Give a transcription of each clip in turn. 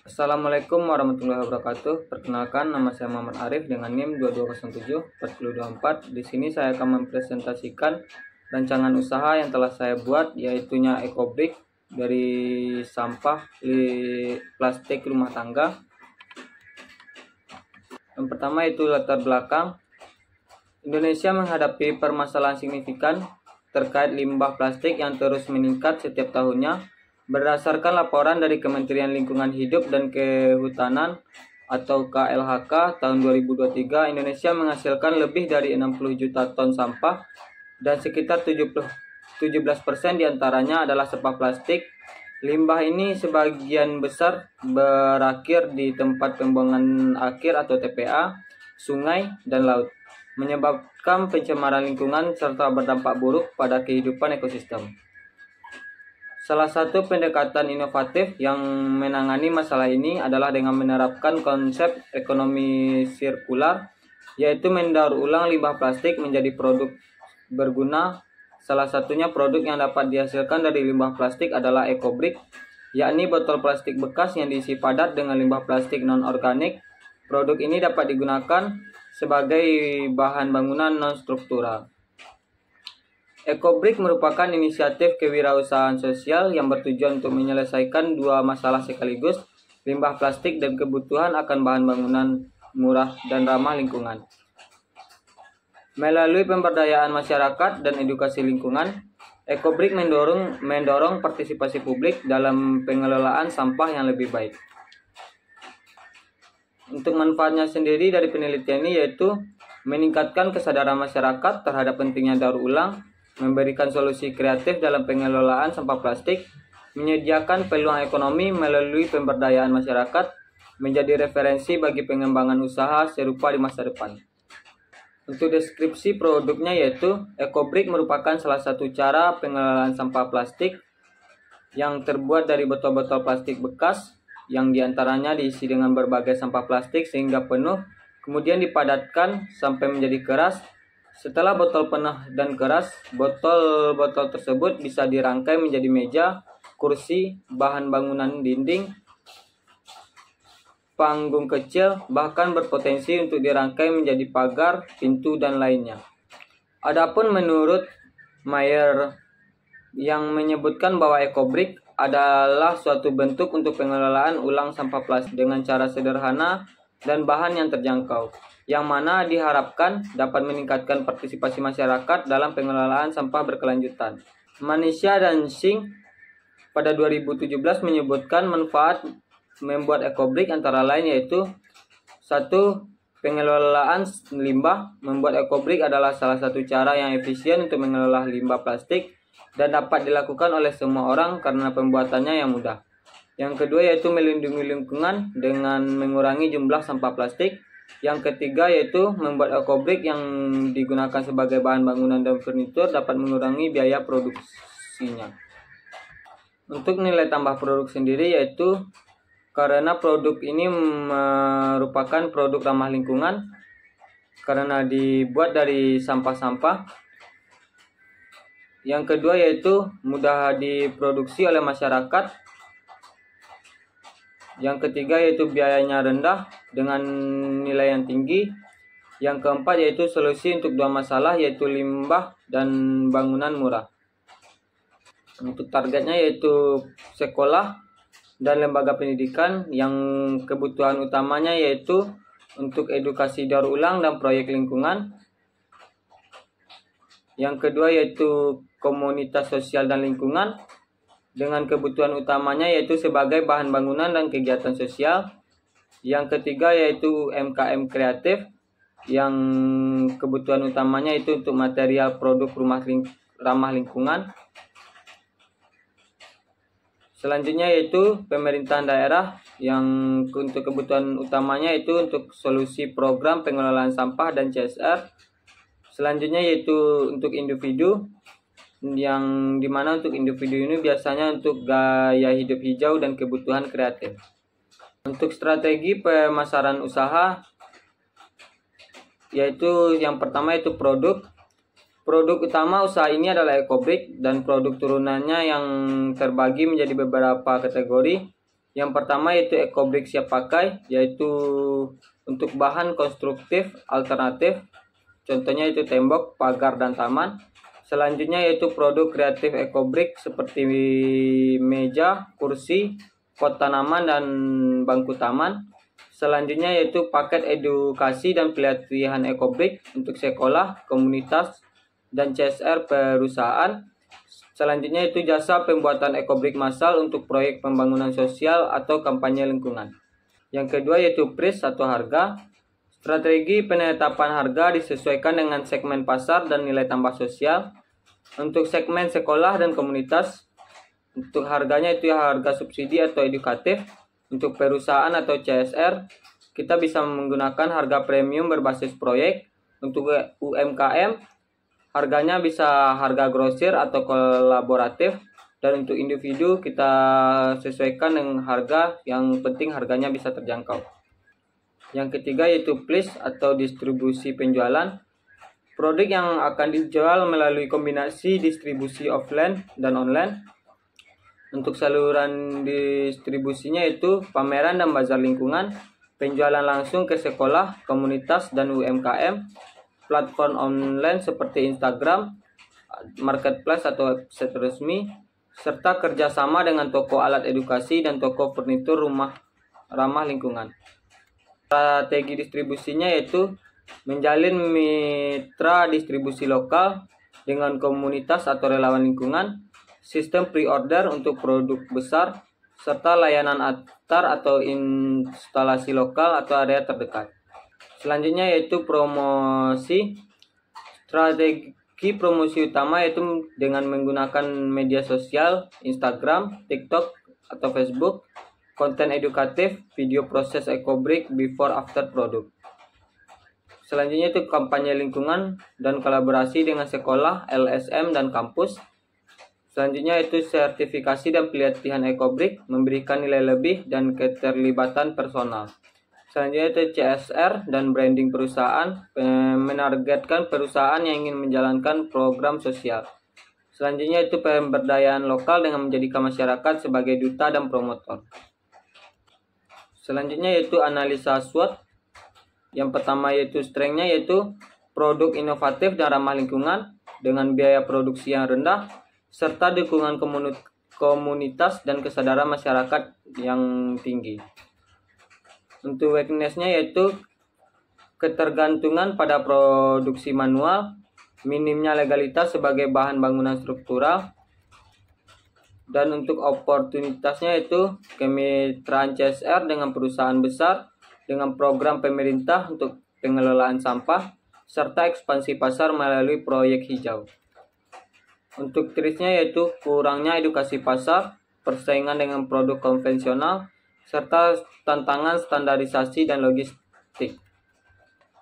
Assalamualaikum warahmatullahi wabarakatuh. Perkenalkan, nama saya Muhammad Arif dengan NIM 2207-4024. Di sini saya akan mempresentasikan rancangan usaha yang telah saya buat, yaitunya EcoBrick dari sampah plastik rumah tangga. Yang pertama itu latar belakang. Indonesia menghadapi permasalahan signifikan terkait limbah plastik yang terus meningkat setiap tahunnya. Berdasarkan laporan dari Kementerian Lingkungan Hidup dan Kehutanan atau KLHK tahun 2023, Indonesia menghasilkan lebih dari 60 juta ton sampah dan sekitar 17% diantaranya adalah sampah plastik. Limbah ini sebagian besar berakhir di tempat pembuangan akhir atau TPA, sungai, dan laut, menyebabkan pencemaran lingkungan serta berdampak buruk pada kehidupan ekosistem. Salah satu pendekatan inovatif yang menangani masalah ini adalah dengan menerapkan konsep ekonomi sirkular, yaitu mendaur ulang limbah plastik menjadi produk berguna. Salah satunya produk yang dapat dihasilkan dari limbah plastik adalah EcoBrick, yakni botol plastik bekas yang diisi padat dengan limbah plastik non-organik. Produk ini dapat digunakan sebagai bahan bangunan non-struktural. EcoBrick merupakan inisiatif kewirausahaan sosial yang bertujuan untuk menyelesaikan dua masalah sekaligus, limbah plastik dan kebutuhan akan bahan bangunan murah dan ramah lingkungan. Melalui pemberdayaan masyarakat dan edukasi lingkungan, EcoBrick mendorong partisipasi publik dalam pengelolaan sampah yang lebih baik. Untuk manfaatnya sendiri dari penelitian ini yaitu meningkatkan kesadaran masyarakat terhadap pentingnya daur ulang, memberikan solusi kreatif dalam pengelolaan sampah plastik, menyediakan peluang ekonomi melalui pemberdayaan masyarakat, menjadi referensi bagi pengembangan usaha serupa di masa depan. Untuk deskripsi produknya yaitu EcoBrick merupakan salah satu cara pengelolaan sampah plastik yang terbuat dari botol-botol plastik bekas yang diantaranya diisi dengan berbagai sampah plastik sehingga penuh, kemudian dipadatkan sampai menjadi keras. Setelah botol penuh dan keras, botol-botol tersebut bisa dirangkai menjadi meja, kursi, bahan bangunan dinding, panggung kecil, bahkan berpotensi untuk dirangkai menjadi pagar, pintu, dan lainnya. Adapun menurut Mayer yang menyebutkan bahwa EcoBrick adalah suatu bentuk untuk pengelolaan ulang sampah plastik dengan cara sederhana dan bahan yang terjangkau, yang mana diharapkan dapat meningkatkan partisipasi masyarakat dalam pengelolaan sampah berkelanjutan. Manisha dan Singh pada 2017 menyebutkan manfaat membuat EcoBrick antara lain yaitu 1. Pengelolaan limbah. Membuat EcoBrick adalah salah satu cara yang efisien untuk mengelola limbah plastik dan dapat dilakukan oleh semua orang karena pembuatannya yang mudah. Yang kedua yaitu melindungi lingkungan dengan mengurangi jumlah sampah plastik. Yang ketiga yaitu membuat EcoBrick yang digunakan sebagai bahan bangunan dan furnitur dapat mengurangi biaya produksinya. Untuk nilai tambah produk sendiri yaitu karena produk ini merupakan produk ramah lingkungan karena dibuat dari sampah-sampah. Yang kedua yaitu mudah diproduksi oleh masyarakat. Yang ketiga yaitu biayanya rendah dengan nilai yang tinggi. Yang keempat yaitu solusi untuk dua masalah yaitu limbah dan bangunan murah. Untuk targetnya yaitu sekolah dan lembaga pendidikan yang kebutuhan utamanya yaitu untuk edukasi daur ulang dan proyek lingkungan. Yang kedua yaitu komunitas sosial dan lingkungan dengan kebutuhan utamanya yaitu sebagai bahan bangunan dan kegiatan sosial. Yang ketiga yaitu MKM kreatif yang kebutuhan utamanya itu untuk material produk ramah lingkungan. Selanjutnya yaitu pemerintahan daerah yang untuk kebutuhan utamanya itu untuk solusi program pengelolaan sampah dan CSR. Selanjutnya yaitu untuk individu yang dimana untuk individu ini biasanya untuk gaya hidup hijau dan kebutuhan kreatif. Untuk strategi pemasaran usaha yaitu yang pertama itu produk. Produk utama usaha ini adalah EcoBrick dan produk turunannya yang terbagi menjadi beberapa kategori. Yang pertama yaitu EcoBrick siap pakai, yaitu untuk bahan konstruktif alternatif, contohnya itu tembok, pagar, dan taman. Selanjutnya yaitu produk kreatif EcoBrick seperti meja, kursi, pot tanaman, dan bangku taman. Selanjutnya yaitu paket edukasi dan pelatihan EcoBrick untuk sekolah, komunitas, dan CSR perusahaan. Selanjutnya itu jasa pembuatan EcoBrick massal untuk proyek pembangunan sosial atau kampanye lingkungan. Yang kedua yaitu price atau harga. Strategi penetapan harga disesuaikan dengan segmen pasar dan nilai tambah sosial. Untuk segmen sekolah dan komunitas, untuk harganya itu harga subsidi atau edukatif. Untuk perusahaan atau CSR, kita bisa menggunakan harga premium berbasis proyek. Untuk UMKM, harganya bisa harga grosir atau kolaboratif. Dan untuk individu, kita sesuaikan dengan harga, yang penting harganya bisa terjangkau. Yang ketiga yaitu flash atau distribusi penjualan. Produk yang akan dijual melalui kombinasi distribusi offline dan online. Untuk saluran distribusinya itu pameran dan bazar lingkungan, penjualan langsung ke sekolah, komunitas, dan UMKM, platform online seperti Instagram, marketplace atau website resmi, serta kerjasama dengan toko alat edukasi dan toko furnitur rumah ramah lingkungan. Strategi distribusinya yaitu menjalin mitra distribusi lokal dengan komunitas atau relawan lingkungan, sistem pre-order untuk produk besar, serta layanan antar atau instalasi lokal atau area terdekat. Selanjutnya yaitu promosi. Strategi promosi utama yaitu dengan menggunakan media sosial, Instagram, TikTok, atau Facebook, konten edukatif, video proses EcoBrick before after product. Selanjutnya itu kampanye lingkungan dan kolaborasi dengan sekolah, LSM, dan kampus. Selanjutnya itu sertifikasi dan pelatihan EcoBrick, memberikan nilai lebih dan keterlibatan personal. Selanjutnya itu CSR dan branding perusahaan, menargetkan perusahaan yang ingin menjalankan program sosial. Selanjutnya itu pemberdayaan lokal dengan menjadikan masyarakat sebagai duta dan promotor. Selanjutnya yaitu analisa SWOT. Yang pertama yaitu strength-nya yaitu produk inovatif dan ramah lingkungan dengan biaya produksi yang rendah serta dukungan komunitas dan kesadaran masyarakat yang tinggi. Untuk weakness-nya yaitu ketergantungan pada produksi manual, minimnya legalitas sebagai bahan bangunan struktural, dan untuk oportunitasnya yaitu kemitraan CSR dengan perusahaan besar, dengan program pemerintah untuk pengelolaan sampah, serta ekspansi pasar melalui proyek hijau. Untuk triknya yaitu kurangnya edukasi pasar, persaingan dengan produk konvensional, serta tantangan standarisasi dan logistik.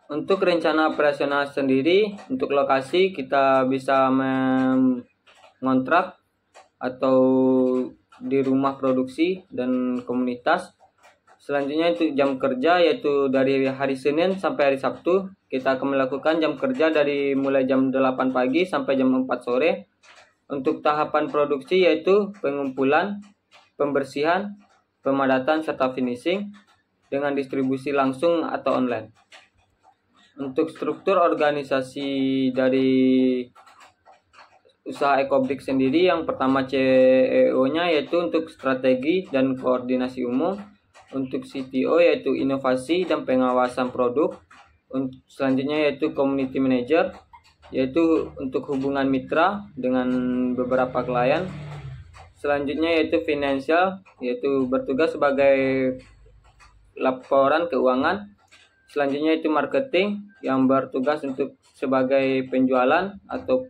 Untuk rencana operasional sendiri, untuk lokasi kita bisa mengontrak atau di rumah produksi dan komunitas. Selanjutnya itu jam kerja yaitu dari hari Senin sampai hari Sabtu. Kita akan melakukan jam kerja dari mulai jam 8 pagi sampai jam 4 sore. Untuk tahapan produksi yaitu pengumpulan, pembersihan, pemadatan, serta finishing dengan distribusi langsung atau online. Untuk struktur organisasi dari usaha EcoBrick sendiri, yang pertama CEO-nya yaitu untuk strategi dan koordinasi umum. Untuk CTO yaitu inovasi dan pengawasan produk. Selanjutnya yaitu community manager yaitu untuk hubungan mitra dengan beberapa klien. Selanjutnya yaitu financial yaitu bertugas sebagai laporan keuangan. Selanjutnya itu marketing yang bertugas untuk sebagai penjualan atau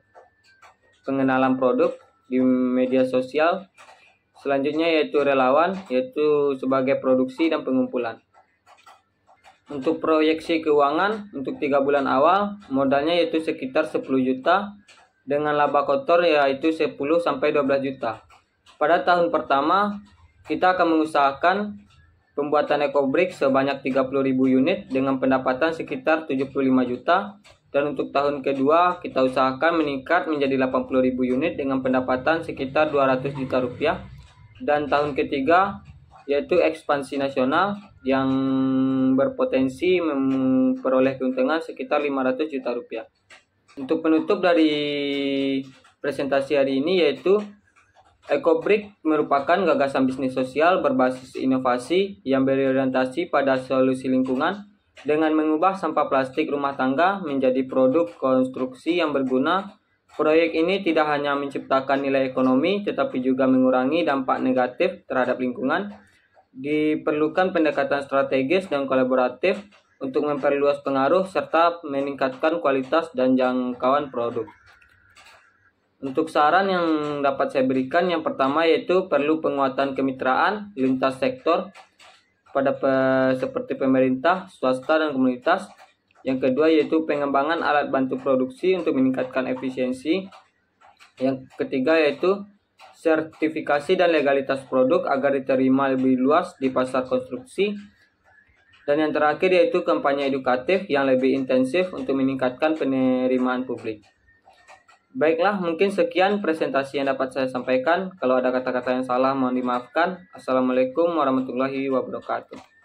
pengenalan produk di media sosial. Selanjutnya yaitu relawan, yaitu sebagai produksi dan pengumpulan. Untuk proyeksi keuangan, untuk 3 bulan awal, modalnya yaitu sekitar 10 juta, dengan laba kotor yaitu 10-12 juta. Pada tahun pertama, kita akan mengusahakan pembuatan EcoBrick sebanyak 30.000 unit dengan pendapatan sekitar 75 juta. Dan untuk tahun kedua, kita usahakan meningkat menjadi 80.000 unit dengan pendapatan sekitar 200 juta rupiah. Dan tahun ketiga yaitu ekspansi nasional yang berpotensi memperoleh keuntungan sekitar 500 juta rupiah. Untuk penutup dari presentasi hari ini yaitu EcoBrick merupakan gagasan bisnis sosial berbasis inovasi yang berorientasi pada solusi lingkungan dengan mengubah sampah plastik rumah tangga menjadi produk konstruksi yang berguna. Proyek ini tidak hanya menciptakan nilai ekonomi tetapi juga mengurangi dampak negatif terhadap lingkungan. Diperlukan pendekatan strategis dan kolaboratif untuk memperluas pengaruh serta meningkatkan kualitas dan jangkauan produk. Untuk saran yang dapat saya berikan, yang pertama yaitu perlu penguatan kemitraan lintas sektor seperti pemerintah, swasta, dan komunitas. Yang kedua yaitu pengembangan alat bantu produksi untuk meningkatkan efisiensi. Yang ketiga yaitu sertifikasi dan legalitas produk agar diterima lebih luas di pasar konstruksi. Dan yang terakhir yaitu kampanye edukatif yang lebih intensif untuk meningkatkan penerimaan publik. Baiklah, mungkin sekian presentasi yang dapat saya sampaikan. Kalau ada kata-kata yang salah mohon dimaafkan. Assalamualaikum warahmatullahi wabarakatuh.